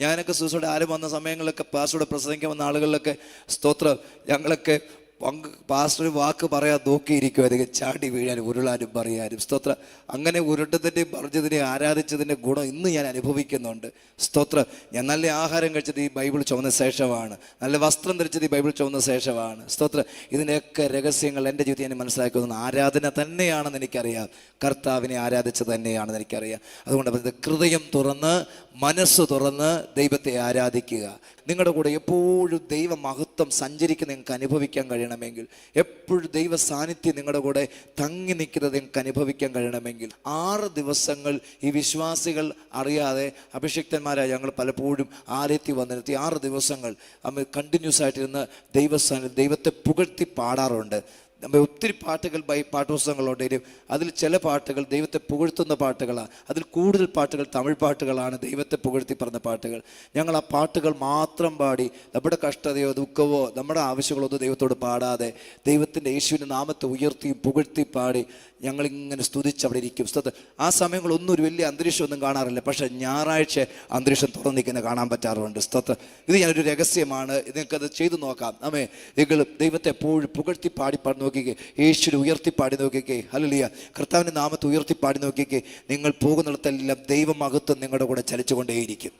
ഞാനൊക്കെ സുസോടെ ആരും വന്ന സമയങ്ങളിലൊക്കെ പാസ്റ്ററുടെ പ്രസംഗിക്കാൻ വന്ന ആളുകളിലൊക്കെ സ്തോത്രം ഞങ്ങളൊക്കെ പാസ്റ്റർ വാക്ക് പറയാൻ നോക്കിയിരിക്കുമായിരിക്കും, ചാടി വീഴാനും ഉരുളാനും പറയാനും. സ്തോത്രം. അങ്ങനെ ഉരുട്ടത്തിൻ്റെയും പറഞ്ഞതിനെയും ആരാധിച്ചതിൻ്റെ ഗുണം ഇന്ന് ഞാൻ അനുഭവിക്കുന്നുണ്ട്. സ്തോത്രം. ഞാൻ നല്ല ആഹാരം കഴിച്ചത് ഈ ബൈബിൾ ചുമന്ന ശേഷമാണ്, നല്ല വസ്ത്രം ധരിച്ചത് ഈ ബൈബിൾ ചുമന്ന ശേഷമാണ്. സ്തോത്രം. ഇതിൻ്റെയൊക്കെ രഹസ്യങ്ങൾ എൻ്റെ ജീവിതത്തിൽ ഞാൻ മനസ്സിലാക്കുന്നത് ആരാധന തന്നെയാണെന്ന് എനിക്കറിയാം, കർത്താവിനെ ആരാധിച്ചത് തന്നെയാണെന്ന് എനിക്കറിയാം. അതുകൊണ്ട് ഹൃദയം തുറന്ന് മനസ്സ് തുറന്ന് ദൈവത്തെ ആരാധിക്കുക. നിങ്ങളുടെ കൂടെ എപ്പോഴും ദൈവ മഹത്വം സഞ്ചരിക്കുന്ന നിങ്ങൾക്ക് അനുഭവിക്കാൻ കഴിയണമെങ്കിൽ, എപ്പോഴും ദൈവ സാന്നിധ്യം നിങ്ങളുടെ കൂടെ തങ്ങി നിൽക്കുന്നത് നിങ്ങൾക്ക് അനുഭവിക്കാൻ കഴിയണമെങ്കിൽ 6 ദിവസങ്ങൾ ഈ വിശ്വാസികൾ അറിയാതെ അഭിഷിക്തന്മാരായ ഞങ്ങൾ പലപ്പോഴും ആലയത്തിൽ വന്നിരുത്തി 6 ദിവസങ്ങൾ നമ്മൾ കണ്ടിന്യൂസ് ആയിട്ടിരുന്ന് ദൈവത്തെ പുകഴ്ത്തി പാടാറുണ്ട്. നമ്മൾ ഒത്തിരി പാട്ടുകൾ പാഠപുസ്തകങ്ങളുണ്ടെങ്കിലും അതിൽ ചില പാട്ടുകൾ ദൈവത്തെ പുകഴ്ത്തുന്ന പാട്ടുകളാണ്, അതിൽ കൂടുതൽ പാട്ടുകൾ തമിഴ് പാട്ടുകളാണ്, ദൈവത്തെ പുകഴ്ത്തി പറഞ്ഞ പാട്ടുകൾ. ഞങ്ങൾ ആ പാട്ടുകൾ മാത്രം പാടി നമ്മുടെ കഷ്ടതയോ ദുഃഖമോ നമ്മുടെ ആവശ്യങ്ങളൊന്നും ദൈവത്തോട് പാടാതെ ദൈവത്തിൻ്റെ യേശുവിൻ്റെ നാമത്തെ ഉയർത്തിയും പുകഴ്ത്തി പാടി ഞങ്ങളിങ്ങനെ സ്തുതിച്ച് അവിടെ ഇരിക്കും. ആ സമയങ്ങളൊന്നും ഒരു വലിയ അന്തരീക്ഷമൊന്നും കാണാറില്ല, പക്ഷേ ഞായറാഴ്ച അന്തരീക്ഷം തുറന്നിരിക്കുന്നത് കാണാൻ പറ്റാറുണ്ട്. ഇത് ഞാനൊരു രഹസ്യമാണ്, നിങ്ങൾക്കത് ചെയ്തു നോക്കാം. നിങ്ങൾ ദൈവത്തെ എപ്പോഴും പുകഴ്ത്തി പാടി നോക്കിക്കേ, യേശുവിനെ ഉയർത്തിപ്പാടി നോക്കിക്കേ. ഹല്ലേലൂയ. കർത്താവിൻ്റെ നാമത്തെ ഉയർത്തിപ്പാടി നോക്കിക്കേ. നിങ്ങൾ പോകുന്നിടത്തെല്ലാം ദൈവമഹത്വം നിങ്ങളുടെ കൂടെ ചലിച്ചുകൊണ്ടേയിരിക്കും.